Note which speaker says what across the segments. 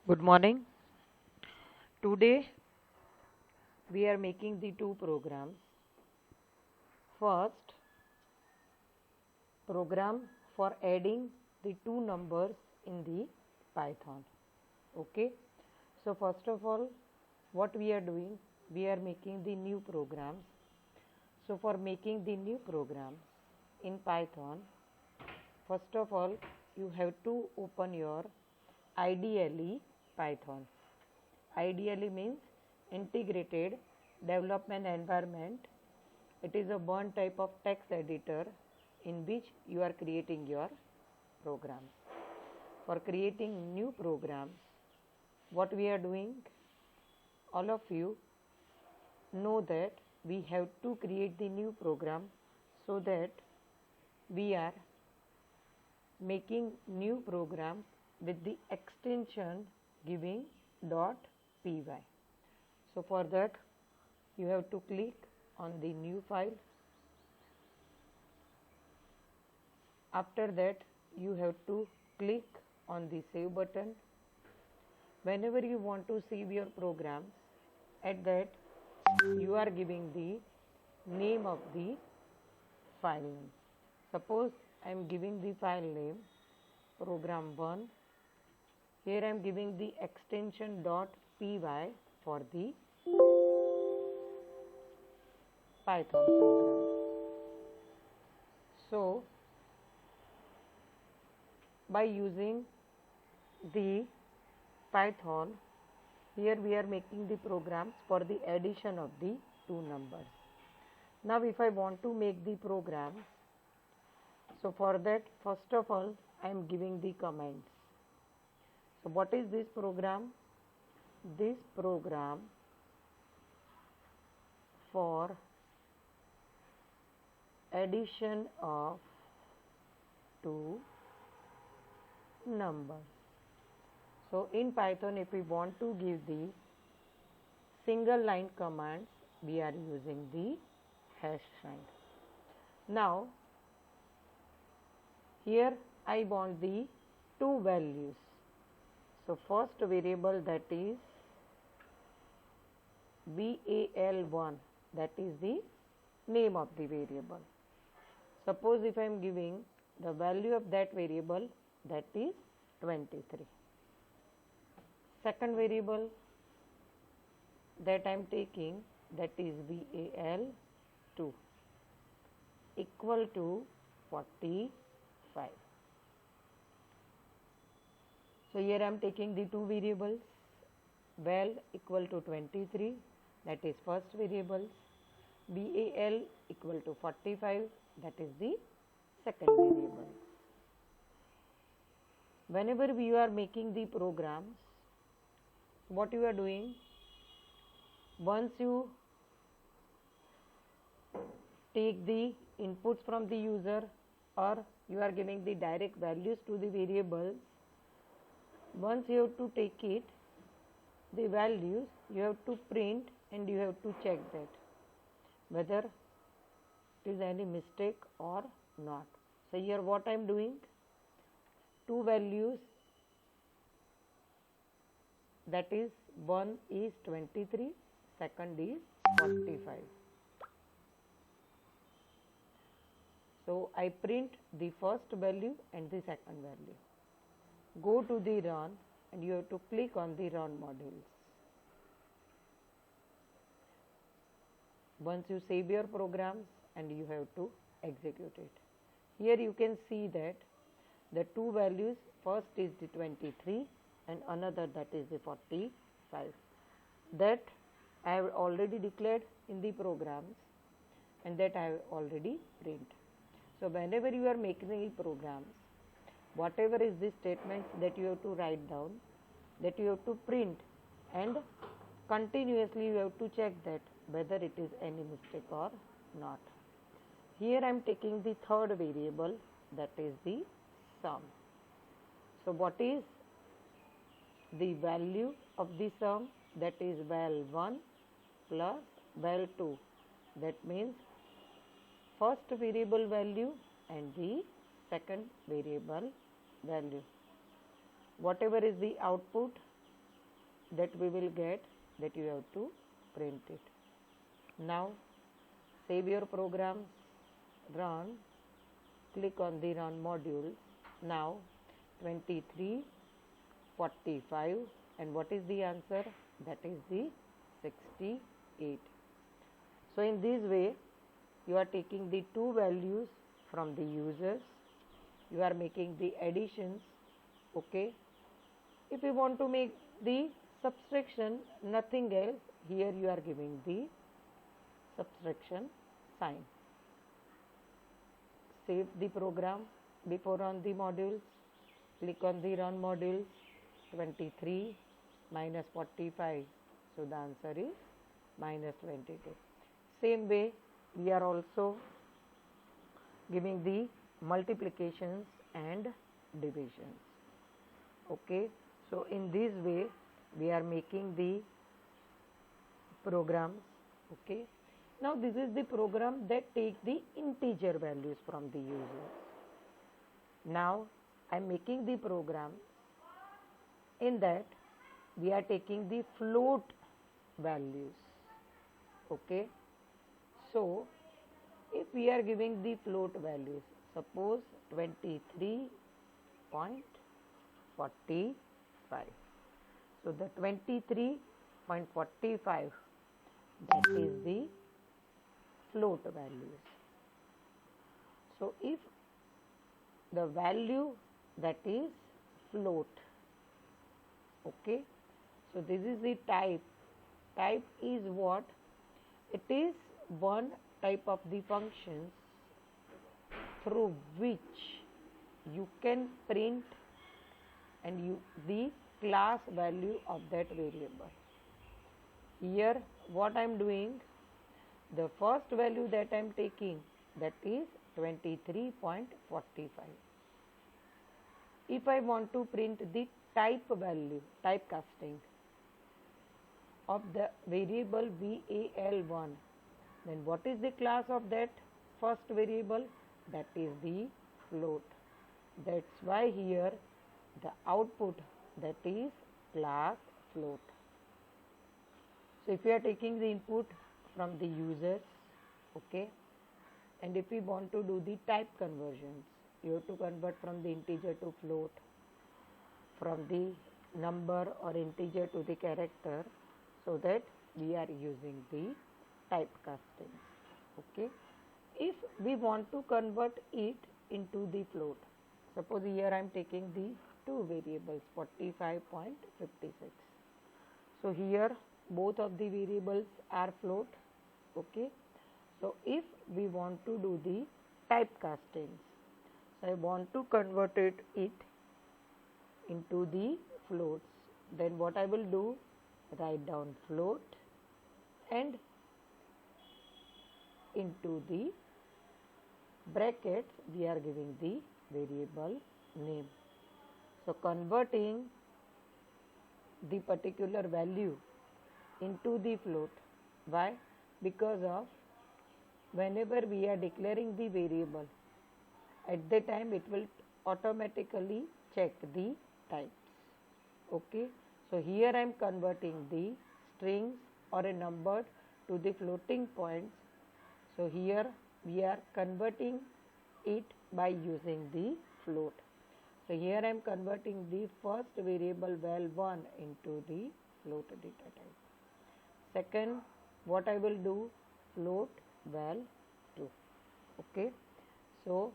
Speaker 1: Good morning. Today we are making the two programs. First, program for adding the two numbers in the Python. Okay. So first of all, what we are doing, we are making the new programs. So for making the new programs in Python, first of all, you have to open your IDLE Python. IDLE means Integrated Development Environment. It is a one type of text editor in which you are creating your programs. For creating new programs, what we are doing, all of you know that we have to create the new program so that we are making new program with the extension giving .py. So for that you have to click on the new file. After that you have to click on the save button. Whenever you want to save your programs, at that you are giving the name of the file name. Suppose I am giving the file name program1. Here I am giving the extension .py for the Python program. So by using the Python, here we are making the programs for the addition of the two numbers. Now if I want to make the programs, so for that first of all I am giving the commands. So what is this program? This program for addition of two numbers. So in Python, if we want to give the single line commands, we are using the hash sign. Now here I want the two values. So first variable, that is val1, that is the name of the variable. Suppose if I am giving the value of that variable, that is 23. Second variable that I am taking, that is val2 equal to 45. So here I am taking the two variables, val equal to 23, that is first variable, val equal to 45, that is the second variable. Whenever we are making the programs, what you are doing, once you take the inputs from the user or you are giving the direct values to the variables, once you have to take it, the values you have to print and you have to check that whether it is any mistake or not. So here what I am doing, two values, that is one is 23, second is 45. So I print the first value and the second value. Go to the run and you have to click on the run modules. Once you save your programs and you have to execute it. Here you can see that the two values, first is the 23 and another, that is the 45. That I have already declared in the programs and that I have already print. So whenever you are making the programs, whatever is the statements that you have to write down, that you have to print, and continuously you have to check that whether it is any mistake or not. Here I am taking the third variable, that is the sum. So what is the value of the sum? That is val1 plus val2. That means first variable value and the second variable value. Whatever is the output, that we will get, that you have to print it. Now save your program, run, click on the run module. Now 23, 45, and what is the answer? That is the 68. So in this way you are taking the two values from the users, you are making the additions. Okay, if you want to make the subtraction, nothing else, here you are giving the subtraction sign. Save the program. Before run the modules, click on the run module. 23 minus 45, so the answer is minus 22. Same way we are also giving the multiplications and divisions. Okay, so in this way we are making the programs. Okay, now this is the program that take the integer values from the user. Now I am making the program in that we are taking the float values. Okay, so if we are giving the float values, suppose 23.45, so the 23.45, that is the float values. So if the value that is float, okay, so this is the type. Type is what? It is one type of the functions through which you can print and the class value of that variable. Here what I am doing, the first value that I am taking, that is 23.45. If I want to print the type value, typecasting of the variable val1, then what is the class of that first variable? That is the float. That's why here the output, that is class float. So if we are taking the input from the users, okay, and if we want to do the type conversions, you have to convert from the integer to float, from the number or integer to the character, so that we are using the typecasting. Okay, if we want to convert it into the float, suppose here I am taking the two variables 45.56, so here both of the variables are float. Okay, so if we want to do the typecasting, so I want to convert it into the floats, then what I will do, write down float and into the brackets we are giving the variable name. So converting the particular value into the float. Why? Because of whenever we are declaring the variable, at the time it will automatically check the types. Okay, so here I am converting the strings or a number to the floating points. So here we are converting it by using the float. So here I am converting the first variable val1 into the float data type. Second, what I will do, float val2. Okay, so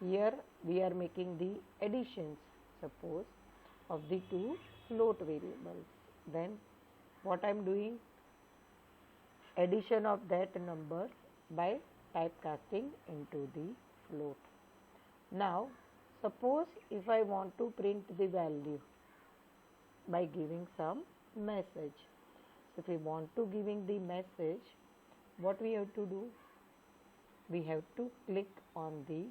Speaker 1: here we are making the additions, suppose, of the two float variables. Then what I am doing, addition of that number by typecasting into the float. Now suppose if I want to print the value by giving some message. So if we want to giving the message, what we have to do, we have to click on the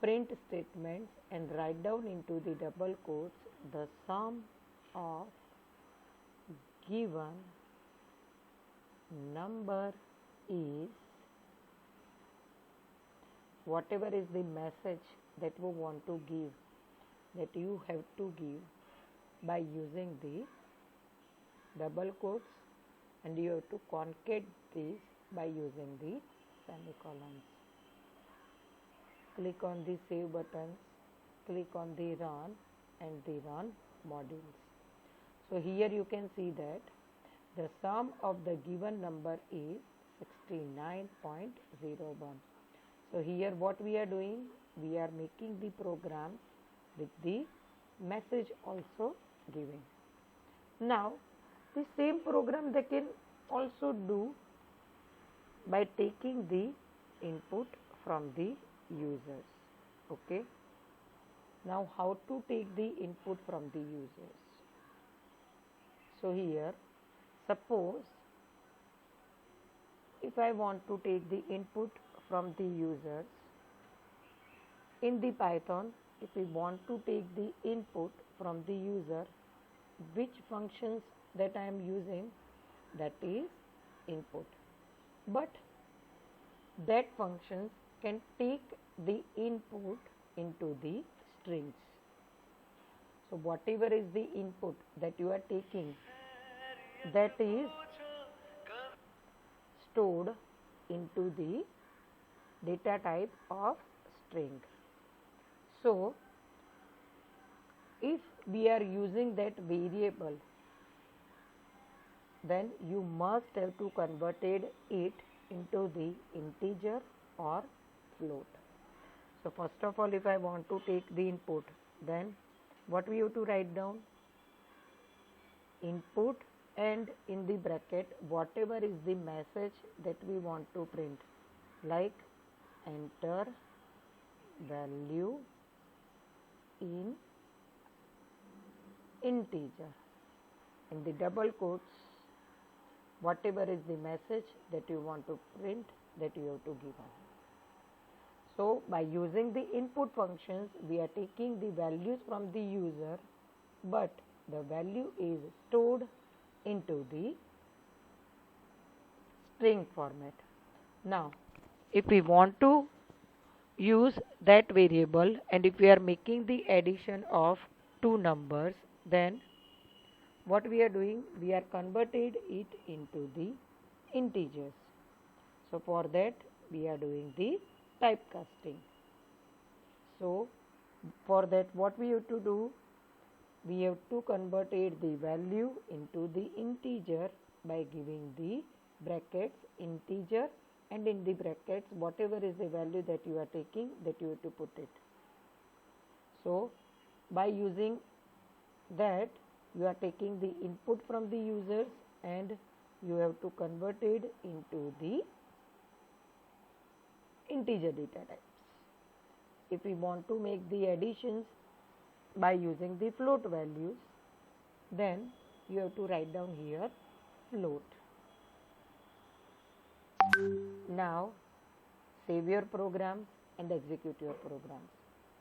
Speaker 1: print statements and write down into the double quotes the sum of given number is, whatever is the message that we want to give, that you have to give, by using the double quotes, and you have to concatenate these by using the semicolons. Click on the save buttons, click on the run and the run modules. So here you can see that the sum of the given number is 69.01. So here what we are doing, we are making the program with the message also giving. Now the same program they can also do by taking the input from the users. Okay. Now how to take the input from the users? So here, suppose if I want to take the input from the users in the Python, if we want to take the input from the user, which functions that I am using, that is input. But that functions can take the input into the strings. So whatever is the input that you are taking, that is stored into the data type of string. So if we are using that variable, then you must have to convert it into the integer or float. So first of all, if I want to take the input, then what we have to write down? Input, and in the bracket whatever is the message that we want to print, like enter value in integer. In the double quotes, whatever is the message that you want to print, that you have to give on. So by using the input functions, we are taking the values from the user, but the value is stored into the string format. Now if we want to use that variable, and if we are making the addition of two numbers, then what we are doing, we are converted it into the integers. So for that we are doing the typecasting. So for that what we have to do, we have to convert it the value into the integer by giving the brackets integer, and in the brackets whatever is the value that you are taking, that you have to put it. So by using that, you are taking the input from the users and you have to convert it into the integer data types. If we want to make the additions by using the float values, then you have to write down here float. Now save your programs and execute your programs.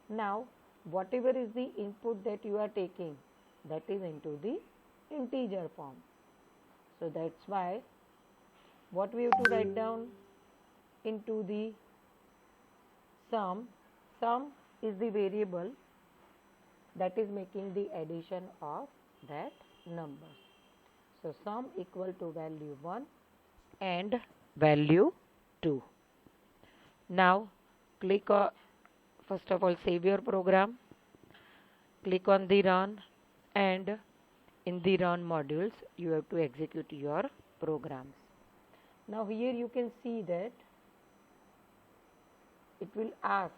Speaker 1: Now whatever is the input that you are taking, that is into the integer form. So that's why what we have to write down into the sum. Sum is the variable that is making the addition of that number. So sum equal to value 1 and value 2. Now click on, first of all, save your program, click on the run, and in the run modules you have to execute your programs. Now here you can see that it will ask,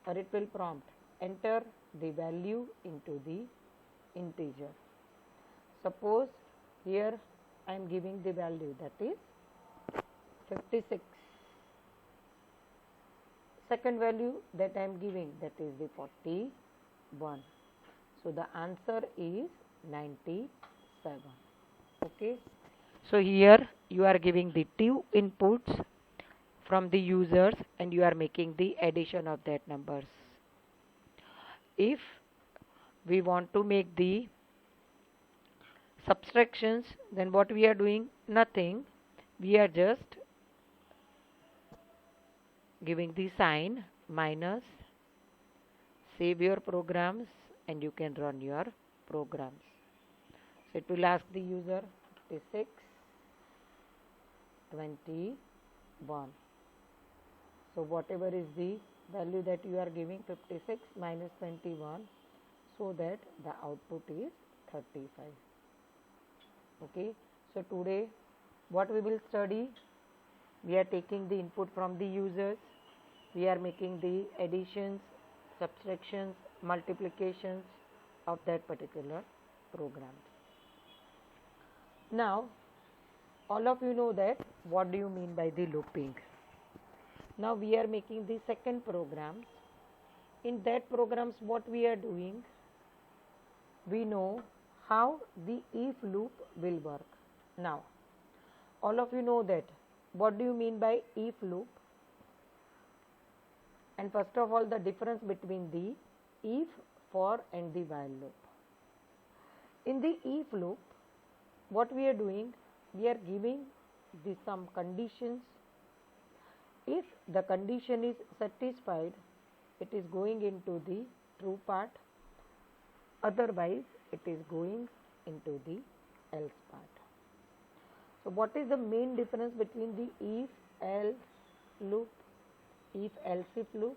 Speaker 1: or it will prompt, enter the value into the integer. Suppose here I am giving the value, that is 56. Second value that I am giving, that is the 41. So the answer is 97. Okay. So here you are giving the two inputs from the users and you are making the addition of that numbers. If we want to make the subtractions, then what we are doing? Nothing. We are just giving the sign minus, save your programs, and you can run your programs. So it will ask the user 56, 21. So whatever is the value that you are giving, 56 minus 21, so that the output is 35. Okay. So today what we will study, we are taking the input from the users, we are making the additions, subtractions, multiplications of that particular program. Now all of you know that what do you mean by the looping. Now we are making the second programs. In that programs what we are doing, we know how the if loop will work. Now all of you know that what do you mean by if loop, and first of all the difference between the if, for and the while loop. In the if loop what we are doing, we are giving the some conditions. If the condition is satisfied, it is going into the true part, otherwise it is going into the else part. So what is the main difference between the if else loop, if else if loop,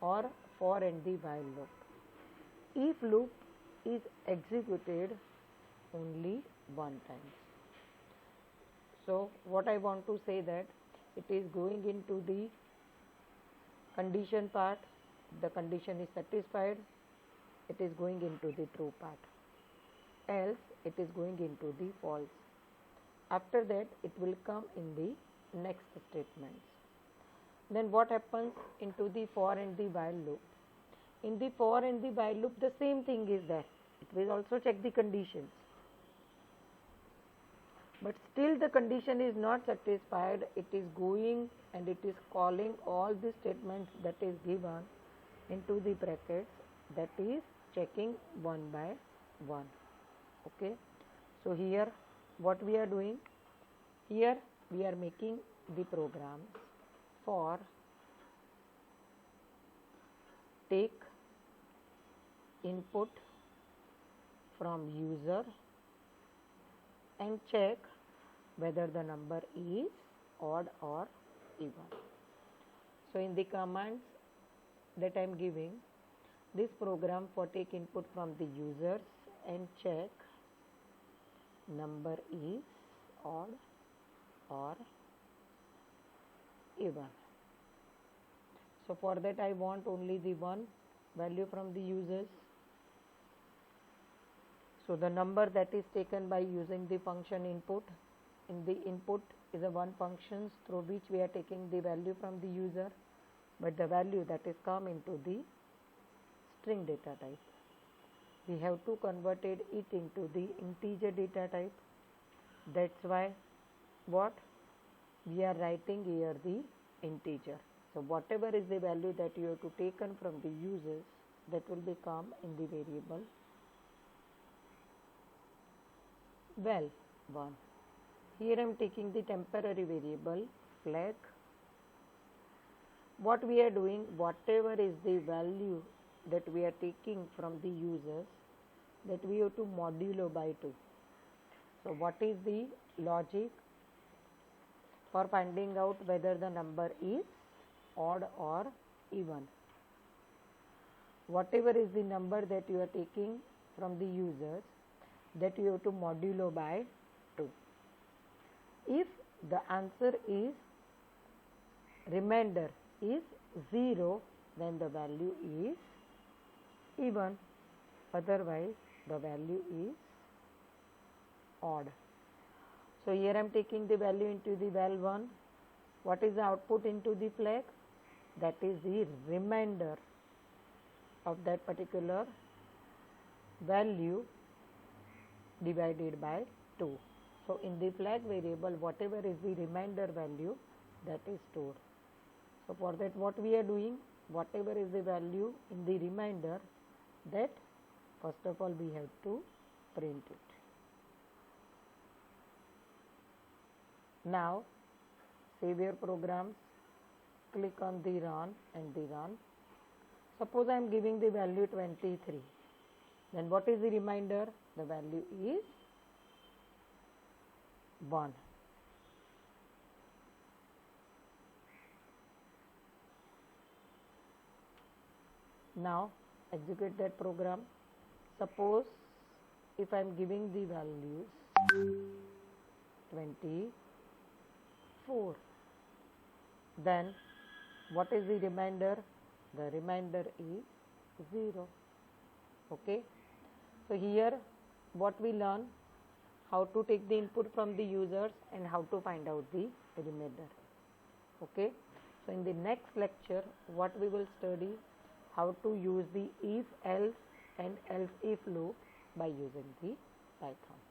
Speaker 1: or for and the while loop? If loop is executed only one time. So what I want to say that it is going into the condition part, the condition is satisfied, it is going into the true part, else it is going into the false. After that it will come in the next statements. Then what happens into the for and the while loop? In the for and the while loop the same thing is there, it will also check the conditions, but still the condition is not satisfied, it is going and it is calling all the statements that is given into the brackets, that is checking one by one. Okay. So here what we are doing, here we are making the programs for take input from user and check whether the number is odd or even. So in the commands that I am giving, this program for take input from the users and check number is odd or even. So for that I want only the one value from the users. So the number that is taken by using the function input, in the input is a one function through which we are taking the value from the user, but the value that is come into the string data type. We have to converted it into the integer data type. That's why what we are writing here the integer. So whatever is the value that you have to taken from the users, that will become in the variable val1. Here I am taking the temporary variable flag. What we are doing, whatever is the value that we are taking from the users, that we have to modulo by 2. So what is the logic for finding out whether the number is odd or even? Whatever is the number that you are taking from the users, that you have to modulo by 2. If the answer is remainder is 0, then the value is even, otherwise the value is odd. So here I am taking the value into the val1. What is the output into the flag? That is the remainder of that particular value divided by 2. So in the flag variable, whatever is the remainder value, that is stored. So for that what we are doing, whatever is the value in the remainder, that first of all we have to print it. Now save your programs, click on the run and the run. Suppose I am giving the value 23, Then what is the remainder? The value is 1. Now execute that program. Suppose if I am giving the values 24, then what is the remainder? The remainder is 0. Okay. So here what we learn, how to take the input from the users and how to find out the remainder. Okay. So in the next lecture what we will study, how to use the if else and else if loop by using the Python.